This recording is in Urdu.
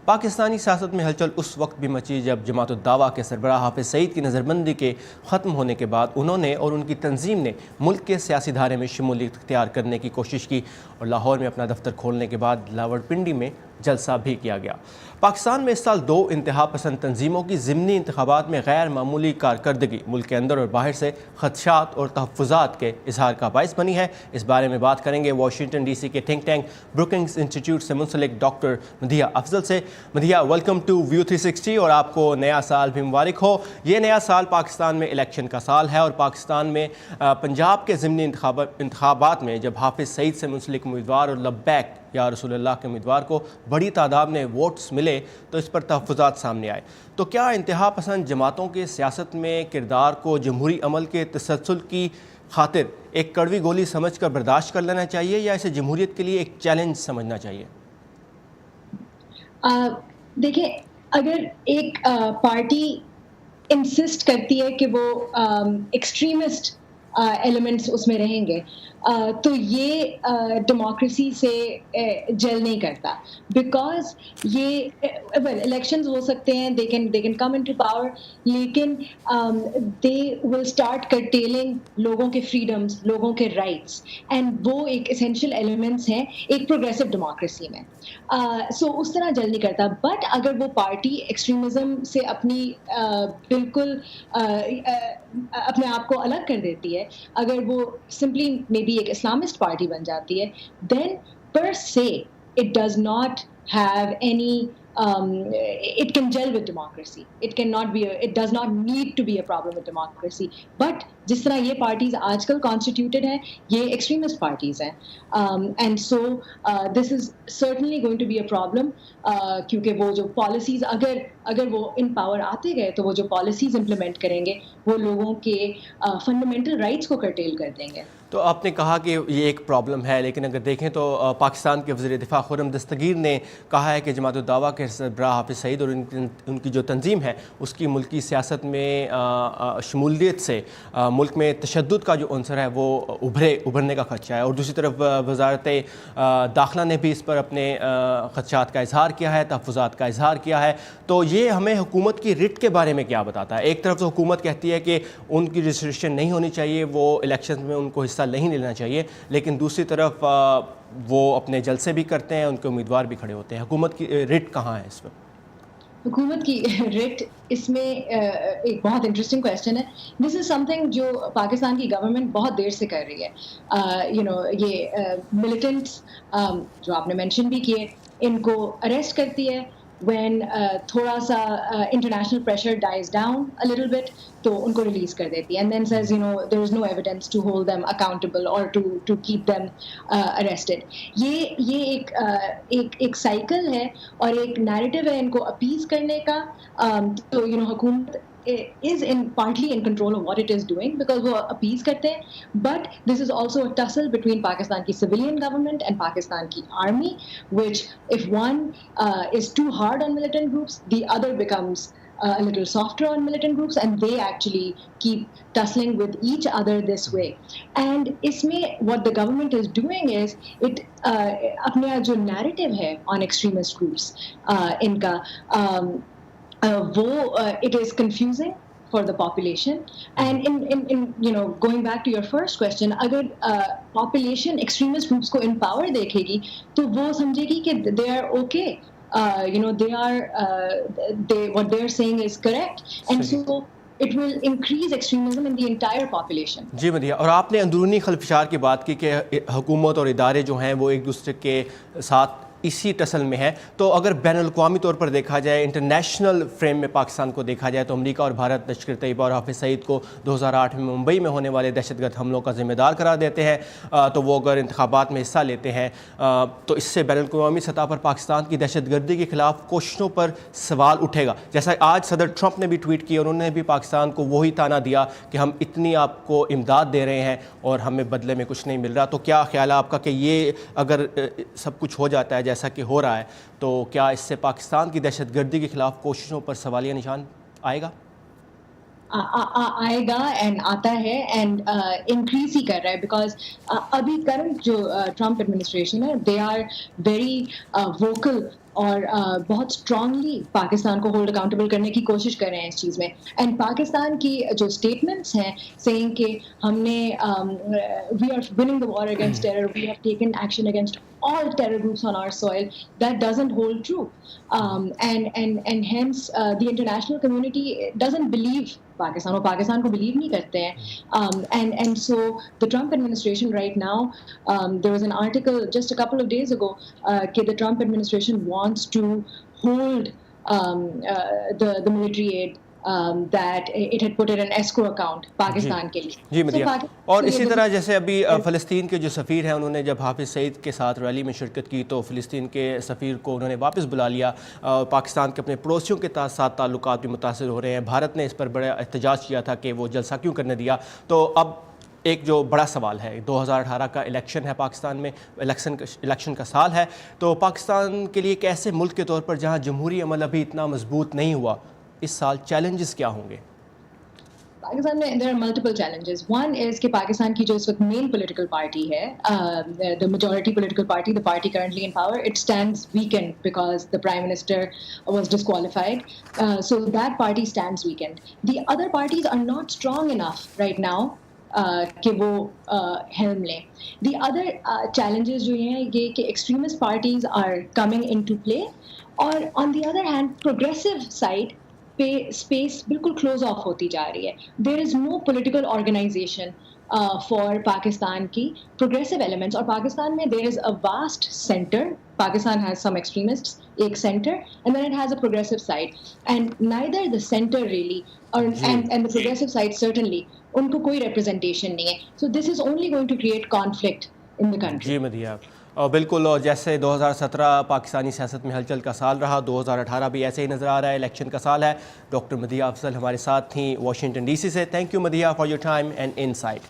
پاکستانی سیاست میں ہلچل اس وقت بھی مچی جب جماعت الدعویٰ کے سربراہ حافظ سعید کی نظر بندی کے ختم ہونے کے بعد انہوں نے اور ان کی تنظیم نے ملک کے سیاسی دھارے میں شمولیت اختیار کرنے کی کوشش کی اور لاہور میں اپنا دفتر کھولنے کے بعد لاولپنڈی میں جلسہ بھی کیا گیا۔ پاکستان میں اس سال 2 انتہا پسند تنظیموں کی ضمنی انتخابات میں غیر معمولی کارکردگی ملک کے اندر اور باہر سے خدشات اور تحفظات کے اظہار کا باعث بنی ہے۔ اس بارے میں بات کریں گے واشنگٹن ڈی سی کے تھنک ٹینک بروکنگز انسٹیٹیوٹ سے منسلک ڈاکٹر مدیحہ افضل سے۔ مدیحہ، ویلکم ٹو ویو 360 اور آپ کو نیا سال بھی مبارک ہو۔ یہ نیا سال پاکستان میں الیکشن کا سال ہے اور پاکستان میں پنجاب کے ضمنی انتخابات میں جب حافظ سعید سے منسلک امیدوار اور لبیک یا رسول اللہ کے امیدوار کو بڑی تعداد میں ووٹس ملے تو اس پر تحفظات سامنے آئے۔ تو کیا انتہا پسند جماعتوں کے سیاست میں کردار کو جمہوری عمل کے تسلسل کی خاطر ایک کڑوی گولی سمجھ کر برداشت کر لینا چاہیے یا اسے جمہوریت کے لیے ایک چیلنج سمجھنا چاہیے؟ دیکھیں، اگر ایک پارٹی انسسٹ کرتی ہے کہ وہ ایکسٹریمسٹ ایلیمنٹس اس میں رہیں گے تو یہ ڈیموکریسی سے جل نہیں کرتا، بیکاز یہ الیکشنز ہو سکتے ہیں، they can come into power, لیکن دے ول اسٹارٹ کرٹیلنگ لوگوں کے فریڈمس، لوگوں کے رائٹس، اینڈ وہ ایک اسینشیل ایلیمنٹس ہیں ایک پروگریسو ڈیموکریسی میں۔ سو اس طرح جل نہیں کرتا، بٹ اگر وہ پارٹی ایکسٹریمزم سے اپنی بالکل اپنے آپ کو الگ کر دیتی ہے، اگر وہ سمپلی مے بی ایک اسلامسٹ پارٹی بن جاتی ہے، دین پر سے it does not have any it can gel with democracy. It does not need to be a problem with democracy. But جس طرح یہ پارٹیز آج کل کانسٹیٹیوٹیڈ ہیں، یہ ایکسٹریمسٹ پارٹیز ہیں، and so this is certainly going to be a problem, کیونکہ وہ جو پالیسیز اگر وہ ان پاور آتے گئے تو وہ جو پالیسیز امپلیمنٹ کریں گے وہ لوگوں کے فنڈامنٹل رائٹس کو کرٹیل کر دیں گے۔ تو آپ نے کہا کہ یہ ایک پرابلم ہے، لیکن اگر دیکھیں تو پاکستان کے وزیر دفاع خرم دستگیر نے کہا ہے کہ جماعت الدعویٰ کے سربراہ حافظ سعید اور ان کی جو تنظیم ہے اس کی ملکی سیاست میں شمولیت سے ملک میں تشدد کا جو عنصر ہے وہ ابھرنے کا خدشہ ہے، اور دوسری طرف وزارت داخلہ نے بھی اس پر اپنے خدشات کا اظہار کیا ہے، تحفظات کا اظہار کیا ہے۔ تو یہ ہمیں حکومت کی رٹ کے بارے میں کیا بتاتا ہے؟ ایک طرف تو حکومت کہتی ہے کہ ان کی رجسٹریشن نہیں ہونی چاہیے، وہ الیکشن میں ان کو حصہ نہیں لینا چاہیے، لیکن دوسری طرف وہ اپنے جلسے بھی کرتے ہیں، ان کے امیدوار بھی کھڑے ہوتے ہیں۔ حکومت کی رٹ کہاں ہے اس میں؟ حکومت کی رٹ اس میں ایک بہت انٹرسٹنگ کویسچن ہے۔ دس از سم تھنگ جو پاکستان کی گورنمنٹ بہت دیر سے کر رہی ہے۔ یہ ملیٹنٹس جو آپ نے مینشن بھی کیے، ان کو اریسٹ کرتی ہے وین تھوڑا سا international pressure dies down a little bit, تو ان کو ریلیز کر دیتی ہے، and then says there is no evidence to hold them accountable اور ٹو کیپ دیم اریسٹڈ۔ یہ ایک سائیکل ہے اور ایک نیریٹو ہے ان کو اپیز کرنے کا۔ تو حکومت is partly in control of what it is doing because وہ appease کرتے ہیں، but this is also a tussle between Pakistan کی civilian government and Pakistan کی army, which if one is too hard on militant groups, the other becomes a little softer on militant groups, and they actually keep tussling with each other this way. And اس میں what the government is doing is it اپنے جو narrative ہے on extremist groups ان کا وہ it is confusing for the population. And in going back to your first question, اگر population extremist groups کو in power دیکھے گی تو وہ سمجھے گی کہ they are okay, what they are saying is correct, and so it will increase extremism in the entire population. جی مدیحہ، اور آپ نے اندرونی خلفشار کی بات کی کہ حکومت اور ادارے جو ہیں وہ ایک دوسرے کے ساتھ اسی ٹسل میں ہے، تو اگر بین الاقوامی طور پر دیکھا جائے، انٹرنیشنل فریم میں پاکستان کو دیکھا جائے تو امریکہ اور بھارت لشکر طیبہ اور حافظ سعید کو 2008 میں ممبئی میں ہونے والے دہشت گرد حملوں کا ذمہ دار قرار دیتے ہیں، تو وہ اگر انتخابات میں حصہ لیتے ہیں تو اس سے بین الاقوامی سطح پر پاکستان کی دہشت گردی کے خلاف کوششوں پر سوال اٹھے گا۔ جیسا آج صدر ٹرمپ نے بھی ٹویٹ کیا، انہوں نے بھی پاکستان کو وہی تانا دیا کہ ہم اتنی آپ کو امداد دے رہے ہیں اور ہمیں بدلے میں کچھ نہیں مل رہا۔ تو کیا خیال ہے آپ کا کہ یہ اگر سب کچھ ہو جاتا ہے جیسا کہ ہو رہا ہے تو کیا اس سے پاکستان کی دہشت گردی کے خلاف کوششوں پر سوالیہ نشان آئے گا؟ آئے گا اینڈ آتا ہے اینڈ انکریز ہی کر رہا ہے، بیکاز ابھی کرنٹ جو ٹرمپ ایڈمنسٹریشن ہے دے آر ویری ووکل اور بہت اسٹرانگلی پاکستان کو ہولڈ اکاؤنٹیبل کرنے کی کوشش کر رہے ہیں اس چیز میں. اینڈ پاکستان کی جو اسٹیٹمنٹس ہیں سیئنگ کہ ہم نے we are winning the war against terror, we have taken action against all terror groups on our soil, that doesn't hold true. And hence the international community doesn't believe Pakistan, or Pakistan ko believe nahi karte hain. And so the Trump administration right now, there was an article just a couple of days ago that the Trump administration wants to hold the military aid that it had put in an escrow account Pakistan کے لیے. جی مدیہ, اور اسی طرح جیسے ابھی فلسطین کے جو سفیر ہیں انہوں نے جب حافظ سعید کے ساتھ ریلی میں شرکت کی تو فلسطین کے سفیر کو انہوں نے واپس بلا لیا. پاکستان کے اپنے پڑوسیوں کے ساتھ تعلقات بھی متاثر ہو رہے ہیں. بھارت نے اس پر بڑا احتجاج کیا تھا کہ وہ جلسہ کیوں کرنے دیا. تو اب ایک جو بڑا سوال ہے, 2018 کا الیکشن ہے پاکستان میں, الیکشن کا سال ہے, تو پاکستان کے لیے ایک ایسے ملک کے طور پر جہاں جمہوری عمل ابھی اتنا مضبوط نہیں ہوا, اس سال چیلنجز کیا ہوں گے؟ پاکستان میں there are multiple challenges. One is کہ پاکستان کی جو اس وقت مین پولیٹیکل پارٹی ہے, the majority political party, the party currently in power, it stands weakened because the prime minister was disqualified. So that party stands weakened. The other parties are not strong enough right now کہ وہ helm لیں. The other challenges جو ہیں یہ کہ extremist parties are coming into play, اور on the other hand progressive side پہ اسپیس بالکل کلوز آف ہوتی جا رہی ہے. There is no political organisation for Pakistan کی پروگریسو ایلیمنٹس. اور پاکستان میں there is a vast centre. Pakistan has some extremists, ایک centre, and then it has a progressive side, and neither the centre really and the progressive side certainly ان کو کوئی ریپرزنٹیشن نہیں ہے. So this is only going to create conflict in the country. جی مدیہ, بالکل. اور جیسے 2017 پاکستانی سیاست میں ہلچل کا سال رہا, 2018 بھی ایسے ہی نظر آ رہا ہے, الیکشن کا سال ہے. ڈاکٹر مدیہ افضل ہمارے ساتھ تھیں واشنگٹن ڈی سی سے. Thank you Madiha for your time and insight.